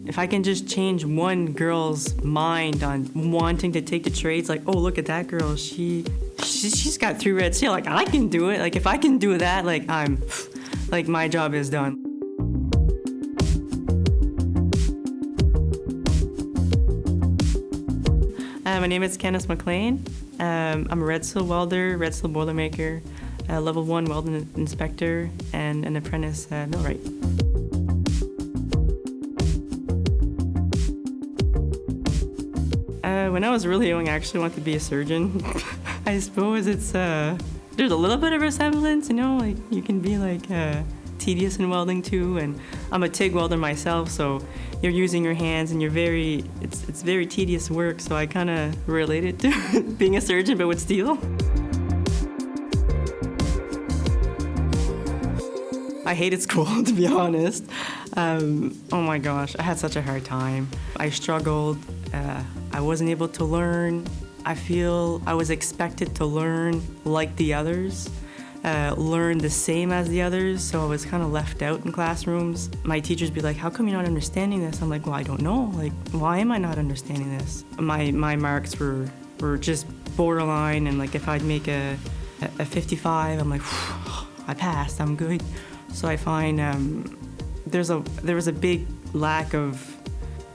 if I can just change one girl's mind on wanting to take the trades, like, oh, look at that girl, she's got 3 Red Seal, like, I can do it. Like, if I can do that, like, like, my job is done. My name is Candice McLean. I'm a Red Seal Welder, Red Seal Boilermaker, Level 1 welding inspector, and an apprentice millwright. When I was really young, I actually wanted to be a surgeon. I suppose it's, there's a little bit of resemblance, you know, like you can be like tedious in welding too, and I'm a TIG welder myself, so you're using your hands and it's very tedious work, so I kind of related to being a surgeon but with steel. I hated school, to be honest. Oh my gosh, I had such a hard time. I struggled. I wasn't able to learn. I feel I was expected to learn like the others, learn the same as the others, so I was kind of left out in classrooms. My teachers be like, how come you're not understanding this? I'm like, well, I don't know. Like, why am I not understanding this? My marks were just borderline, and like if I'd make a 55, I'm like, I passed, I'm good. So I find there was a big lack of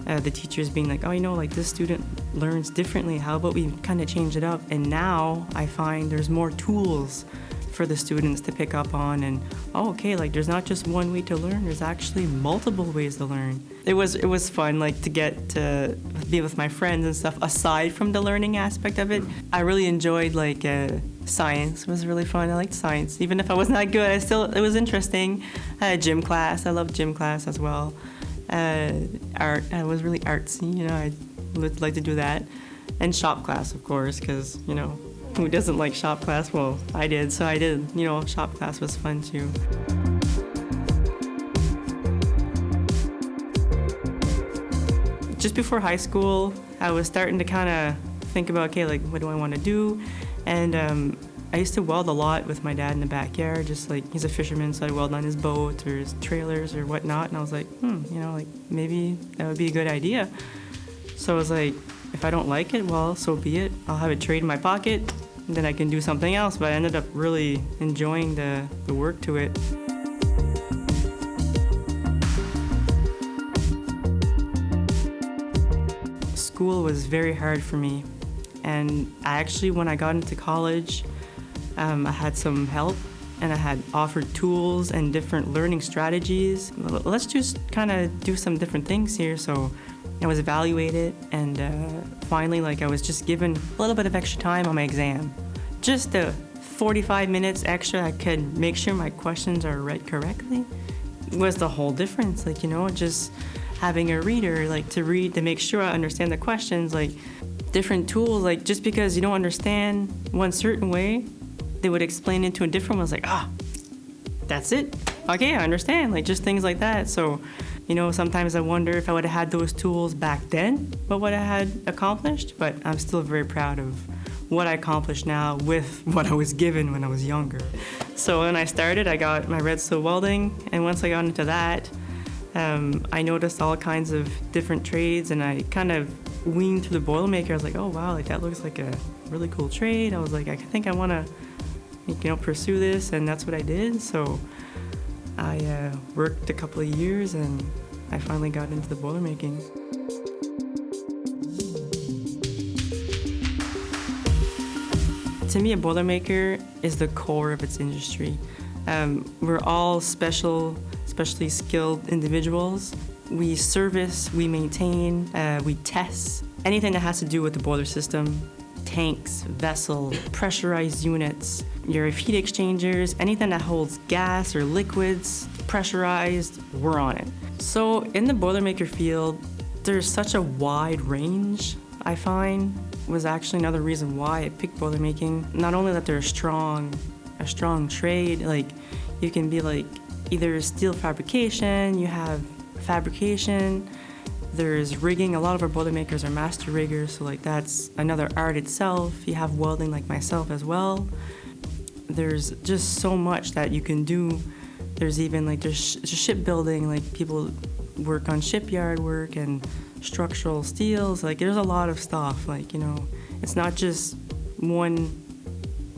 the teachers being like, oh, you know, like this student learns differently. How about we kind of change it up? And now I find there's more tools for the students to pick up on, and oh, okay, like there's not just one way to learn. There's actually multiple ways to learn. It was fun, like to get to be with my friends and stuff. Aside from the learning aspect of it, I really enjoyed like science. Was really fun. I liked science, even if I wasn't that good. It was interesting. Gym class. I loved gym class as well. Art. I was really artsy. You know, I would like to do that, and shop class, of course, because you know, who doesn't like shop class? Well, I did, so I did. You know, shop class was fun too. Just before high school, I was starting to kind of think about, okay, like what do I want to do? And I used to weld a lot with my dad in the backyard, just like he's a fisherman, so I'd weld on his boat or his trailers or whatnot. And I was like, you know, like maybe that would be a good idea. So I was like, if I don't like it, well, so be it. I'll have a trade in my pocket, and then I can do something else. But I ended up really enjoying the work to it. School was very hard for me. And actually, when I got into college, I had some help, and I had offered tools and different learning strategies. Let's just kind of do some different things here. So I was evaluated, and finally, like I was just given a little bit of extra time on my exam. Just 45 minutes extra, I could make sure my questions are read correctly. Was the whole difference, like, you know, just having a reader, like to read, to make sure I understand the questions, like different tools, like just because you don't understand one certain way, they would explain it to a different one. I was like, that's it. Okay, I understand. Like just things like that. So, you know, sometimes I wonder if I would have had those tools back then, what would I had accomplished? But I'm still very proud of what I accomplished now with what I was given when I was younger. So when I started, I got my Red Seal Welding, and once I got into that, I noticed all kinds of different trades, and I kind of weaned through the Boilermaker. I was like, oh wow, like that looks like a really cool trade. I was like, I think I want to, you know, pursue this, and that's what I did. So I worked a couple of years, and I finally got into the Boilermaking. To me, a Boilermaker is the core of its industry. We're all especially skilled individuals. We service, we maintain, we test anything that has to do with the boiler system, tanks, vessel, pressurized units, your heat exchangers, anything that holds gas or liquids, pressurized, we're on it. So in the Boilermaker field, there's such a wide range, I find, was actually another reason why I picked Boilermaking. Not only that they're a strong trade, like you can be like either steel fabrication, you have fabrication, there's rigging. A lot of our Boilermakers are master riggers, so like that's another art itself. You have welding like myself as well. There's just so much that you can do. There's even like there's shipbuilding, like people work on shipyard work and structural steels. Like there's a lot of stuff. Like, it's not just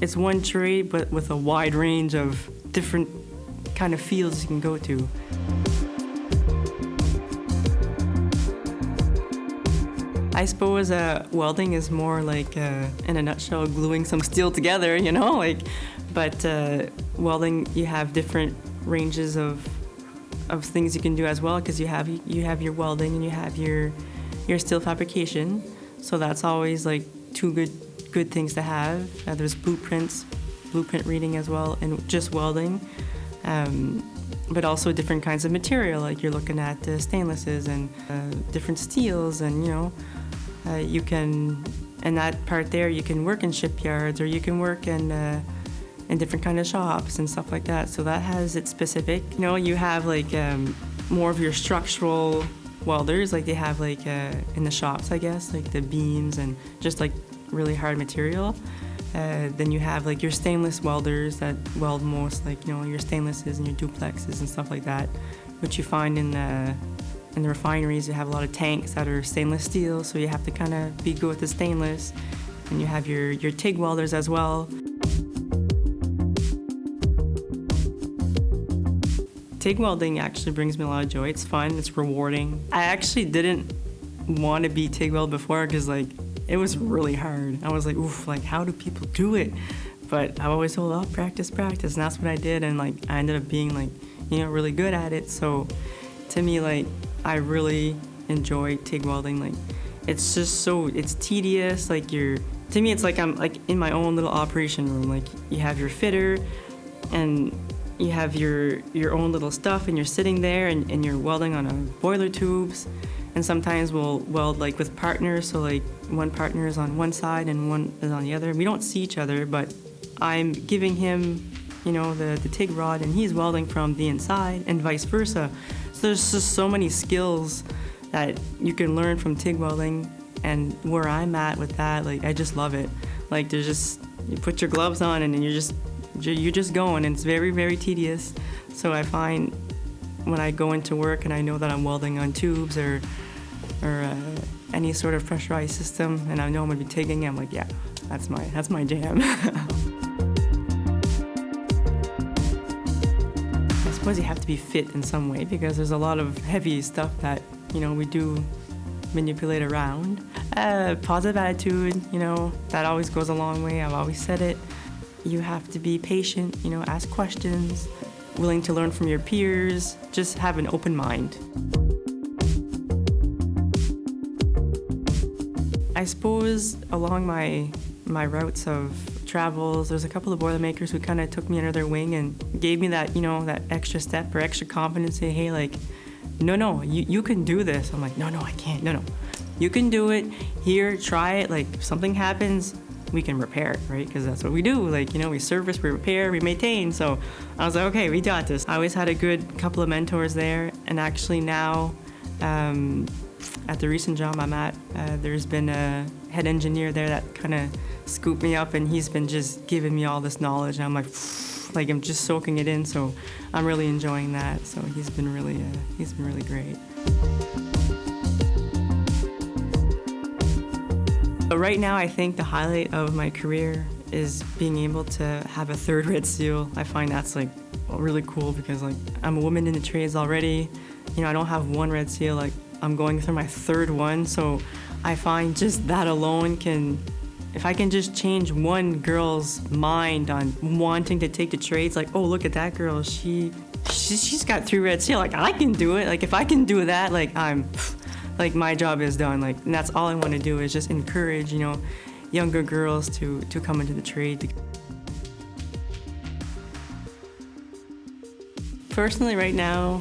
it's one trade, but with a wide range of different kind of fields you can go to. I suppose welding is more like, in a nutshell, gluing some steel together, but welding, you have different ranges of things you can do as well, because you have your welding and you have your steel fabrication. So that's always like two good things to have. There's blueprint reading as well, and just welding. But also different kinds of material, like you're looking at stainlesses and different steels, and you can, in that part there, you can work in shipyards, or you can work in different kind of shops and stuff like that. So that has its specific. You have like more of your structural welders, like they have like in the shops, I guess, like the beams and just like really hard material. Then you have like your stainless welders that weld most, like your stainlesses and your duplexes and stuff like that, which you find in the refineries. You have a lot of tanks that are stainless steel, so you have to kind of be good with the stainless. And you have your TIG welders as well. TIG welding actually brings me a lot of joy. It's fun, it's rewarding. I actually didn't want to be TIG weld before, because like it was really hard. I was like, oof, like how do people do it? But I always told, oh, practice, and that's what I did, and like I ended up being like, really good at it. So to me, like, I really enjoy TIG welding. Like, it's just it's tedious. Like to me, it's like I'm like in my own little operation room. Like you have your fitter, and you have your own little stuff, and you're sitting there and you're welding on a boiler tubes. And sometimes we'll weld like with partners, so like one partner is on one side and one is on the other. We don't see each other, but I'm giving him, the TIG rod, and he's welding from the inside, and vice versa. So there's just so many skills that you can learn from TIG welding, and where I'm at with that, like I just love it. Like there's just, you put your gloves on and you're just going, and it's very, very tedious. So I find when I go into work and I know that I'm welding on tubes or any sort of pressurized system, and I know I'm gonna be TIGging, I'm like, yeah, that's my jam. I suppose you have to be fit in some way, because there's a lot of heavy stuff that we do manipulate around. Positive attitude, that always goes a long way. I've always said it. You have to be patient, ask questions, willing to learn from your peers, just have an open mind. I suppose along my routes of travels, there's a couple of Boilermakers who kind of took me under their wing and gave me that, that extra step or extra confidence, say, hey, like, no, you can do this. I'm like, no, I can't, no. You can do it, here, try it, like, if something happens, we can repair it, right? Because that's what we do. Like, we service, we repair, we maintain. So I was like, okay, we got this. I always had a good couple of mentors there. And actually now, at the recent job I'm at, there's been a head engineer there that kind of scooped me up, and he's been just giving me all this knowledge. And I'm like I'm just soaking it in. So I'm really enjoying that. So he's been really great. But right now, I think the highlight of my career is being able to have a third Red Seal. I find that's like really cool, because like I'm a woman in the trades already. I don't have one Red Seal. Like I'm going through my third one. So I find just that alone if I can just change one girl's mind on wanting to take the trades, like, oh, look at that girl, she's got 3 Red Seal. Like I can do it. Like if I can do that, like like my job is done. Like, and that's all I want to do is just encourage, younger girls to come into the trade. Personally, right now,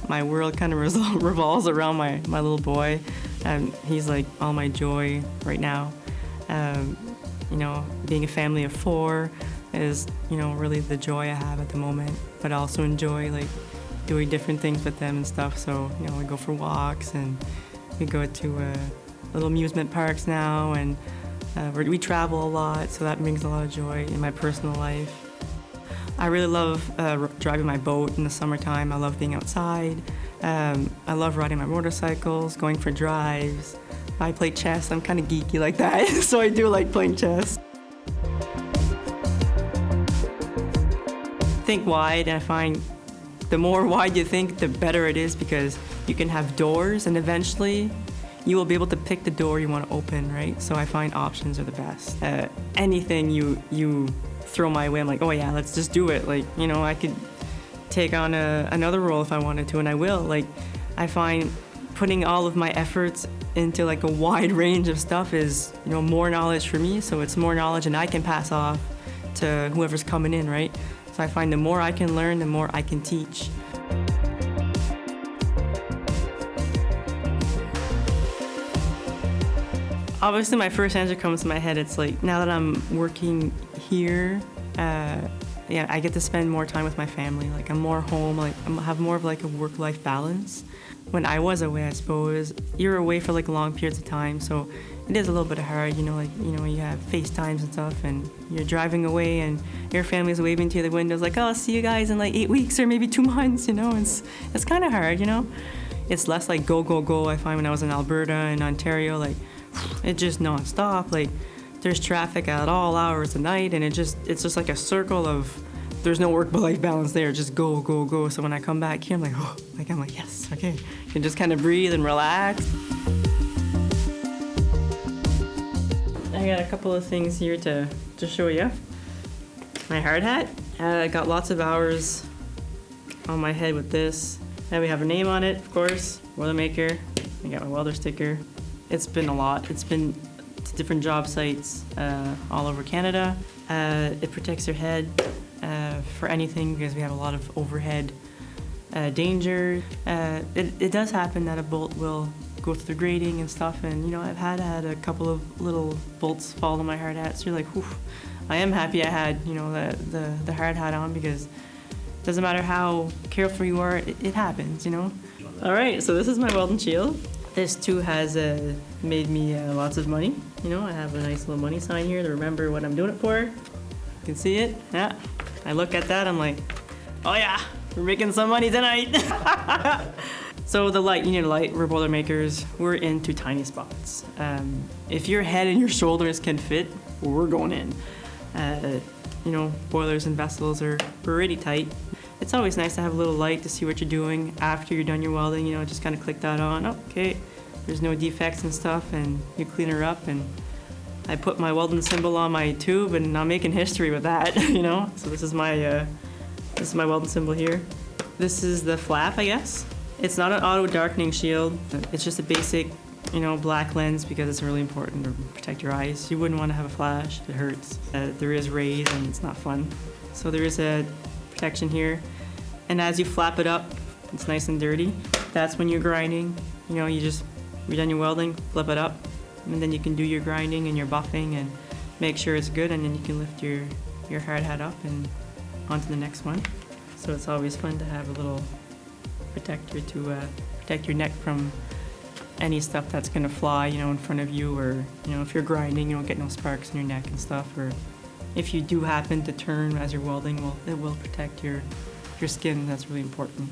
my world kind of revolves around my little boy. He's like all my joy right now. Being a family of 4 is, really the joy I have at the moment. But I also enjoy like doing different things with them and stuff. So, we go for walks, and we go to little amusement parks now, and we travel a lot, so that brings a lot of joy in my personal life. I really love driving my boat in the summertime. I love being outside. I love riding my motorcycles, going for drives. I play chess. I'm kind of geeky like that, so I do like playing chess. Think wide, and I find the more wide you think, the better it is, because you can have doors, and eventually you will be able to pick the door you want to open, right? So I find options are the best. Anything you throw my way, I'm like, oh yeah, let's just do it. Like, you know, I could take on another role if I wanted to, and I will. Like, I find putting all of my efforts into like a wide range of stuff is, you know, more knowledge for me. So it's more knowledge, and I can pass off to whoever's coming in, right? So I find the more I can learn, the more I can teach. Obviously, my first answer comes to my head. It's like, now that I'm working here, yeah, I get to spend more time with my family. Like, I'm more home. Like, I have more of like a work-life balance. When I was away, I suppose you're away for like long periods of time, so it is a little bit hard. You know, like, you know, you have FaceTimes and stuff, and you're driving away, and your family's waving to you the windows, like, oh, I'll see you guys in like 8 weeks or maybe 2 months. You know, it's kind of hard. You know, it's less like go go go. I find when I was in Alberta and Ontario, like, it's just nonstop. Like, there's traffic at all hours of the night, and it's just like a circle of, there's no work-life balance there. Just go, go, go. So when I come back here, I'm like, oh, I'm like, yes, okay. You can just kind of breathe and relax. I got a couple of things here to show you. My hard hat. I got lots of hours on my head with this. And we have a name on it, of course, Boilermaker. I got my welder sticker. It's been a lot. It's been to different job sites all over Canada. It protects your head for anything, because we have a lot of overhead danger. It does happen that a bolt will go through the grating and stuff, and you know, I've had a couple of little bolts fall on my hard hat, so you're like, whew. I am happy I had, you know, the hard hat on, because it doesn't matter how careful you are, it happens, you know. All right, so this is my welding shield. This too has made me lots of money. You know, I have a nice little money sign here to remember what I'm doing it for. You can see it, yeah. I look at that, I'm like, oh yeah, we're making some money tonight. So the light, you need a light. We're Boilermakers. We're into tiny spots. If your head and your shoulders can fit, we're going in. You know, boilers and vessels are pretty tight. It's always nice to have a little light to see what you're doing after you're done your welding. You know, just kind of click that on. Oh, okay, there's no defects and stuff, and you clean her up. And I put my welding symbol on my tube, and I'm making history with that. You know, so this is my welding symbol here. This is the flap, I guess. It's not an auto darkening shield. It's just a basic, you know, black lens, because it's really important to protect your eyes. You wouldn't want to have a flash. It hurts. There is rays, and it's not fun. So there is a protection here, and as you flap it up, it's nice and dirty. That's when you're grinding. You know, you're done your welding, flip it up, and then you can do your grinding and your buffing and make sure it's good, and then you can lift your hard hat up and onto the next one. So it's always fun to have a little protector to protect your neck from any stuff that's gonna fly, you know, in front of you, or you know, if you're grinding, you don't get no sparks in your neck and stuff, or if you do happen to turn as you're welding, well, it will protect your skin. That's really important.